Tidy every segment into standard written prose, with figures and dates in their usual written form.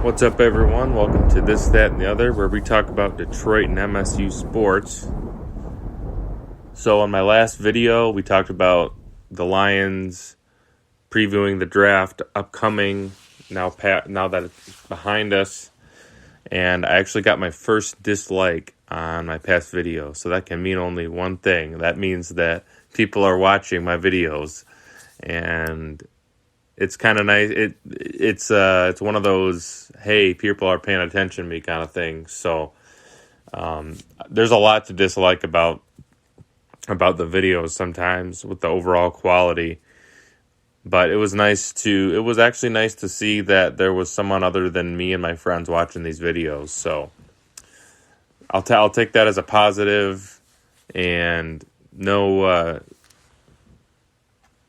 What's up, everyone? Welcome to This, That, and the Other, where we talk about Detroit and MSU sports. So in my last video, we talked about the Lions previewing the draft upcoming, now that it's behind us. And I actually got my first dislike on my past video, so that can mean only one thing. That means that people are watching my videos, and it's kind of nice. It's one of those, hey, people are paying attention to me kind of thing. So there's a lot to dislike about the videos sometimes with the overall quality. But it was actually nice to see that there was someone other than me and my friends watching these videos. So I'll take that as a positive, and no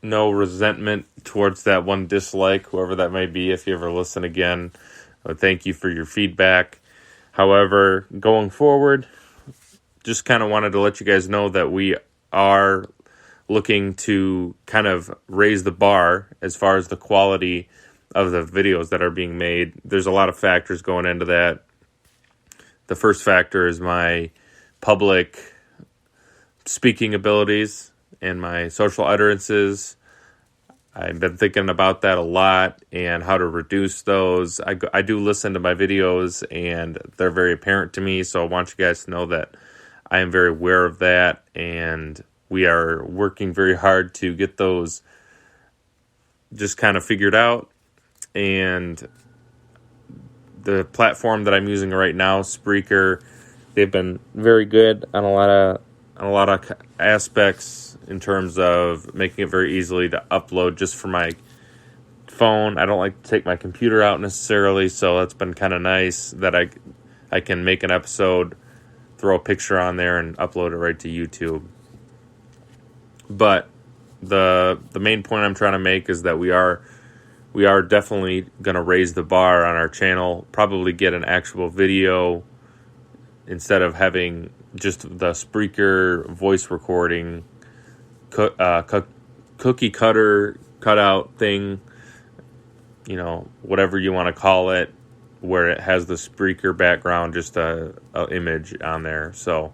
resentment towards that one dislike, whoever that may be. If you ever listen again, thank you for your feedback. However, going forward, just kind of wanted to let you guys know that we are looking to kind of raise the bar as far as the quality of the videos that are being made. There's a lot of factors going into that. The first factor is my public speaking abilities and my social utterances. I've been thinking about that a lot and how to reduce those. I do listen to my videos, and they're very apparent to me, so I want you guys to know that I am very aware of that, and we are working very hard to get those just kind of figured out. And the platform that I'm using right now, Spreaker, they've been very good on a lot of aspects in terms of making it very easily to upload just from my phone. I don't like to take my computer out necessarily, so that's been kind of nice that I can make an episode, throw a picture on there, and upload it right to YouTube. But the main point I'm trying to make is that we are definitely going to raise the bar on our channel, probably get an actual video instead of having just the Spreaker voice recording cookie cutter cutout thing, whatever you want to call it, where it has the Spreaker background, just a image on there. So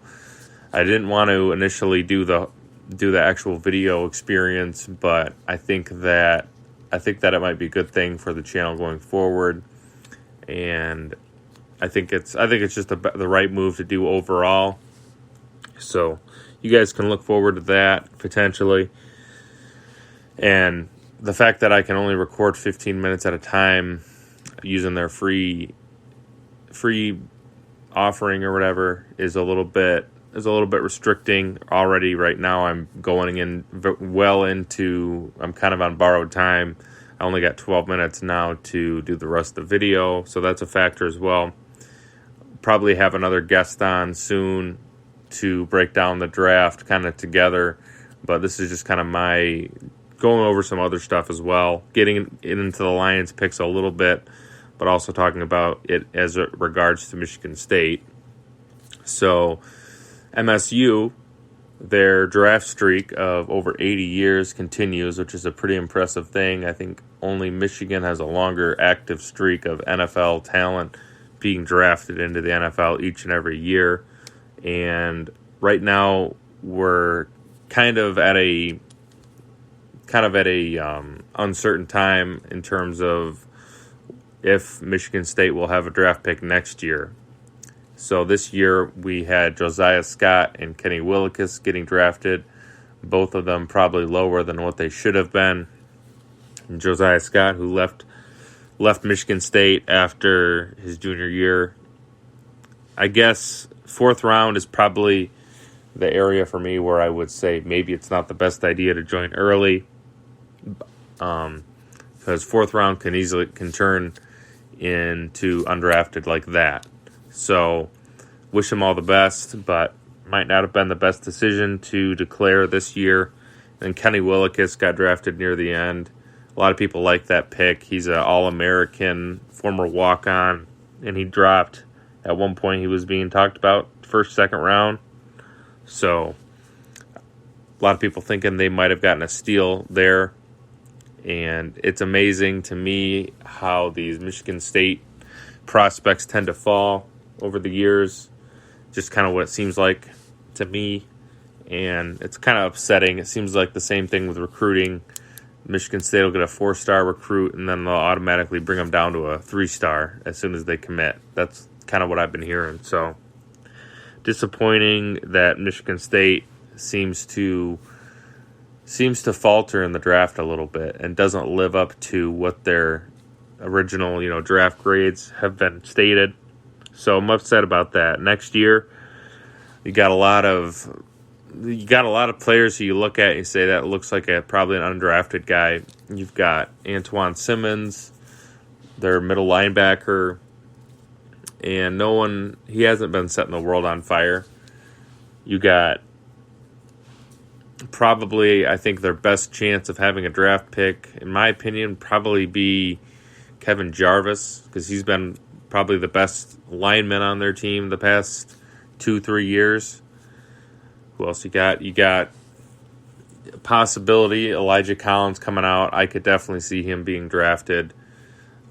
I didn't want to initially do the actual video experience, but I think that it might be a good thing for the channel going forward, and I think it's just the right move to do overall. So you guys can look forward to that potentially. And the fact that I can only record 15 minutes at a time using their free offering or whatever is a little bit restricting already. Right now I'm going in I'm kind of on borrowed time. I only got 12 minutes now to do the rest of the video, so that's a factor as well. Probably have another guest on soon to break down the draft kind of together, but this is just kind of my going over some other stuff as well, getting into the Lions picks a little bit, but also talking about it as it regards to Michigan State. So MSU, their draft streak of over 80 years continues, which is a pretty impressive thing. I think only Michigan has a longer active streak of NFL talent being drafted into the NFL each and every year. And right now we're kind of at a uncertain time in terms of if Michigan State will have a draft pick next year. So this year we had Josiah Scott and Kenny Willekes getting drafted, both of them probably lower than what they should have been. And Josiah Scott, who left Michigan State after his junior year. I guess fourth round is probably the area for me where I would say maybe it's not the best idea to join early, because fourth round can turn into undrafted like that. So wish him all the best, but might not have been the best decision to declare this year. And Kenny Willekes got drafted near the end. A lot of people like that pick. He's an All-American, former walk-on, and he dropped. At one point, he was being talked about first, second round. So a lot of people thinking they might have gotten a steal there. And it's amazing to me how these Michigan State prospects tend to fall over the years. Just kind of what it seems like to me. And it's kind of upsetting. It seems like the same thing with recruiting. Michigan State will get a 4-star recruit, and then they'll automatically bring them down to a 3-star as soon as they commit. That's kind of what I've been hearing. So disappointing that Michigan State seems to falter in the draft a little bit and doesn't live up to what their original, draft grades have been stated. So I'm upset about that. Next year, you got a lot of players who you look at and you say that looks like probably an undrafted guy. You've got Antoine Simmons, their middle linebacker, and he hasn't been setting the world on fire. You got probably, I think, their best chance of having a draft pick, in my opinion, probably be Kevin Jarvis, because he's been probably the best lineman on their team the past 2-3 years. Who else you got? You got a possibility, Elijah Collins coming out. I could definitely see him being drafted.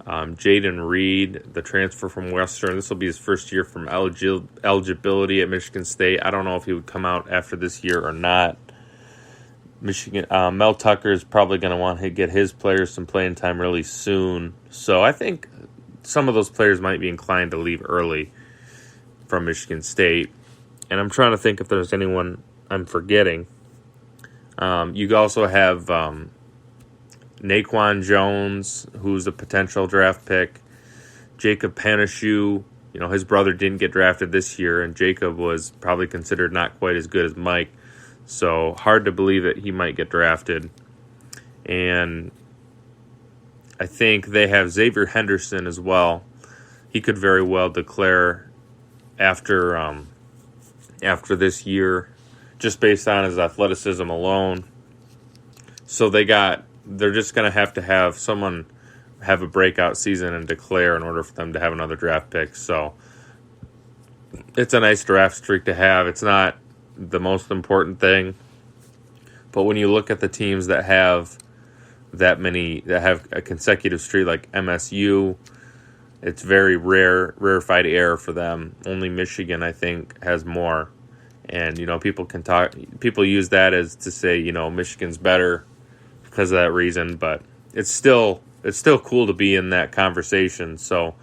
Jaden Reed, the transfer from Western. This will be his first year from eligibility at Michigan State. I don't know if he would come out after this year or not. Michigan, Mel Tucker is probably going to want to get his players some playing time really soon. So I think some of those players might be inclined to leave early from Michigan State. And I'm trying to think if there's anyone I'm forgetting. You also have Naquan Jones, who's a potential draft pick. Jacob Panashew, his brother didn't get drafted this year, and Jacob was probably considered not quite as good as Mike. So hard to believe that he might get drafted. And I think they have Xavier Henderson as well. He could very well declare after this year, just based on his athleticism alone. So they're just going to have someone have a breakout season and declare in order for them to have another draft pick. So it's a nice draft streak to have. It's not the most important thing, but when you look at the teams that have that have a consecutive streak like MSU, it's very rarefied air for them. Only Michigan, I think, has more. And people use that as to say, Michigan's better because of that reason, but it's still cool to be in that conversation. So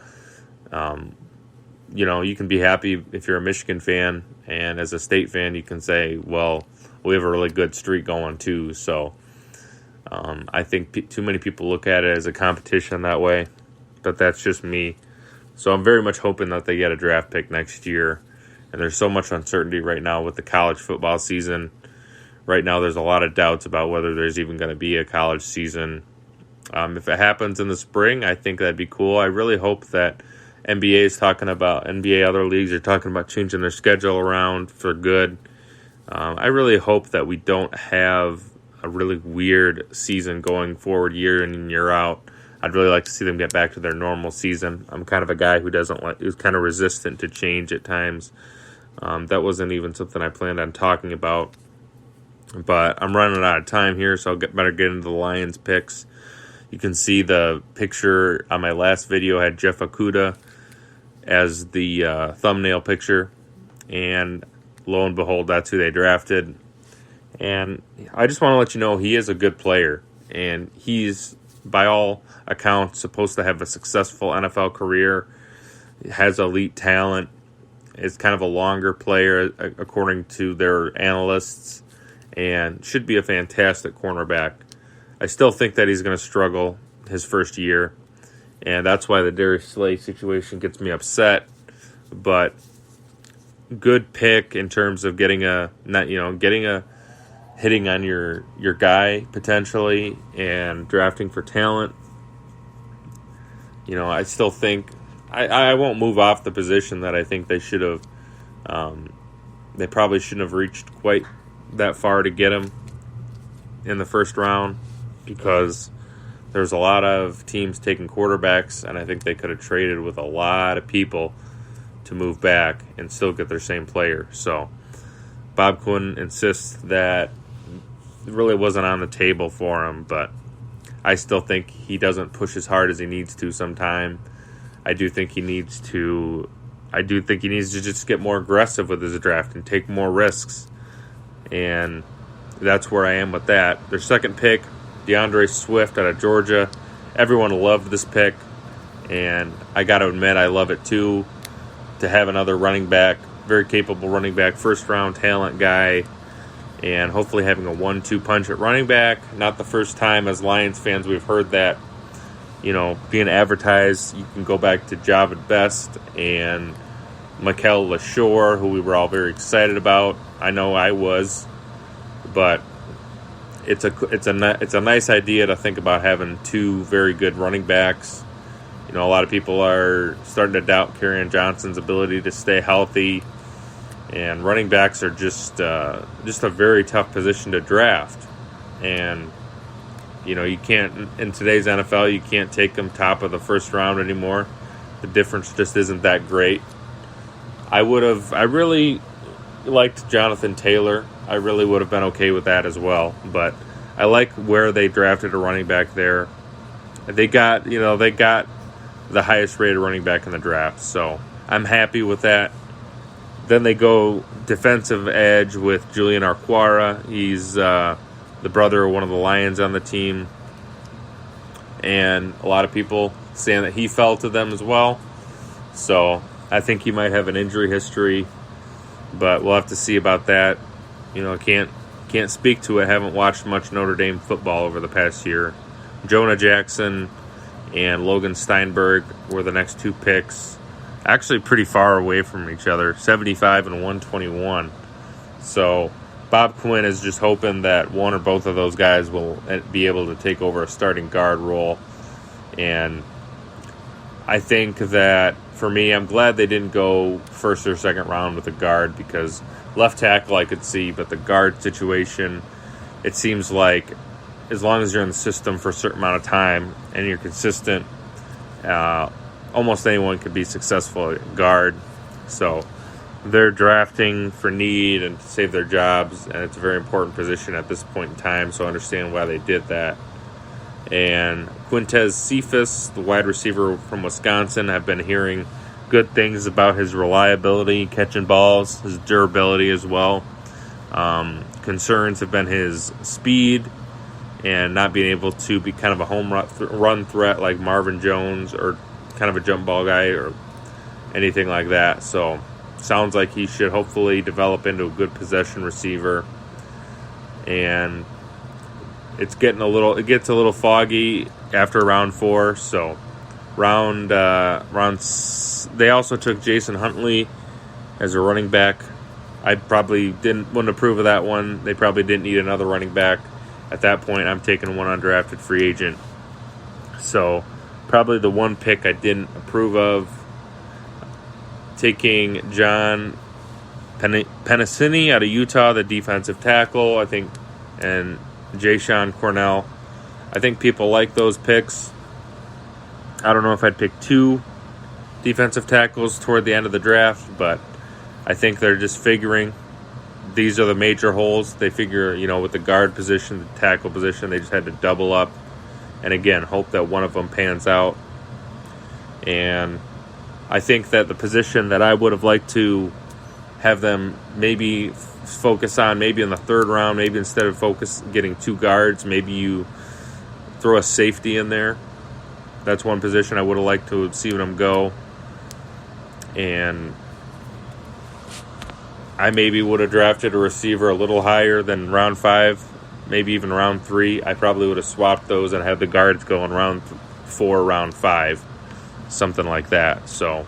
you can be happy if you're a Michigan fan, and as a State fan, you can say, well, we have a really good streak going too. So I think too many people look at it as a competition that way, but that's just me. So I'm very much hoping that they get a draft pick next year. And there's so much uncertainty right now with the college football season. Right now, there's a lot of doubts about whether there's even going to be a college season. If it happens in the spring, I think that'd be cool. I really hope that NBA, other leagues are talking about changing their schedule around for good. I really hope that we don't have a really weird season going forward year in and year out. I'd really like to see them get back to their normal season. I'm kind of a guy who's kind of resistant to change at times. That wasn't even something I planned on talking about. But I'm running out of time here, so better get into the Lions picks. You can see the picture on my last video had Jeff Okudah as the thumbnail picture. And lo and behold, that's who they drafted. And I just want to let you know he is a good player. And he's, by all accounts, supposed to have a successful NFL career. He has elite talent. Is kind of a longer player, according to their analysts, and should be a fantastic cornerback. I still think that he's going to struggle his first year, and that's why the Darius Slay situation gets me upset. But good pick in terms of hitting on your guy potentially and drafting for talent. I still think I won't move off the position that I think they should have. They probably shouldn't have reached quite that far to get him in the first round, because there's a lot of teams taking quarterbacks, and I think they could have traded with a lot of people to move back and still get their same player. So Bob Quinn insists that it really wasn't on the table for him, but I still think he doesn't push as hard as he needs to sometime. I do think he needs to just get more aggressive with his draft and take more risks. And that's where I am with that. Their second pick, DeAndre Swift out of Georgia. Everyone loved this pick, and I got to admit I love it too, to have another running back, very capable running back, first-round talent guy, and hopefully having a 1-2 punch at running back. Not the first time as Lions fans we've heard that, being advertised. You can go back to Javid Best and Mikel LaShore, who we were all very excited about. I know I was, but it's a nice idea to think about having two very good running backs. A lot of people are starting to doubt Kerryon Johnson's ability to stay healthy, and running backs are just a very tough position to draft. And you can't, in today's NFL, you can't take them top of the first round anymore. The difference just isn't that great. I really liked Jonathan Taylor. I really would have been okay with that as well. But I like where they drafted a running back there. They got the highest rated running back in the draft, so I'm happy with that. Then they go defensive edge with Julian Arquara. He's the brother of one of the Lions on the team, and a lot of people saying that he fell to them as well. So I think he might have an injury history, but we'll have to see about that. Can't speak to it. Haven't watched much Notre Dame football over the past year. Jonah Jackson and Logan Steinberg were the next two picks. Actually pretty far away from each other, 75 and 121. So Bob Quinn is just hoping that one or both of those guys will be able to take over a starting guard role. And I think that, for me, I'm glad they didn't go first or second round with a guard, because left tackle I could see, but the guard situation, it seems like as long as you're in the system for a certain amount of time and you're consistent, almost anyone could be successful at guard. So they're drafting for need and to save their jobs, and it's a very important position at this point in time, so I understand why they did that. And Quintez Cephas, the wide receiver from Wisconsin, I've been hearing good things about his reliability, catching balls, his durability as well. Concerns have been his speed and not being able to be kind of a home run threat like Marvin Jones, or kind of a jump ball guy or anything like that. So sounds like he should hopefully develop into a good possession receiver. And it gets a little foggy after round 4. So they also took Jason Huntley as a running back. I probably wouldn't approve of that one. They probably didn't need another running back. At that point, I'm taking one undrafted free agent. So probably the one pick I didn't approve of. Taking John Pennicini out of Utah, the defensive tackle, I think, and Jayshon Cornell. I think people like those picks. I don't know if I'd pick 2 defensive tackles toward the end of the draft, but I think they're just figuring these are the major holes. They figure, with the guard position, the tackle position, they just had to double up. And again, hope that one of them pans out. And I think that the position that I would have liked to have them maybe focus on, maybe in the 3rd round, maybe instead of getting 2 guards, maybe you throw a safety in there. That's one position I would have liked to see them go. And I maybe would have drafted a receiver a little higher than round 5, maybe even round 3. I probably would have swapped those and had the guards go in round 4, round 5, something like that. So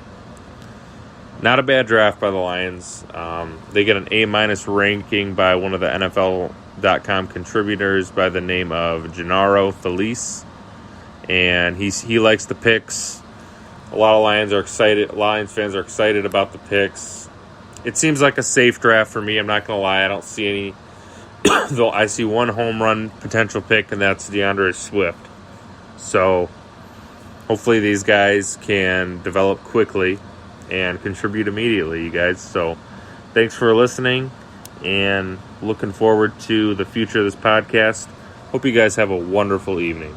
not a bad draft by the Lions. They get an A- ranking by one of the NFL.com contributors by the name of Gennaro Felice, and he likes the picks. A lot of Lions fans are excited about the picks. It seems like a safe draft for me. I'm not going to lie. I don't see any, though I see one home run potential pick, and that's DeAndre Swift. So hopefully these guys can develop quickly and contribute immediately, you guys. So thanks for listening, and looking forward to the future of this podcast. Hope you guys have a wonderful evening.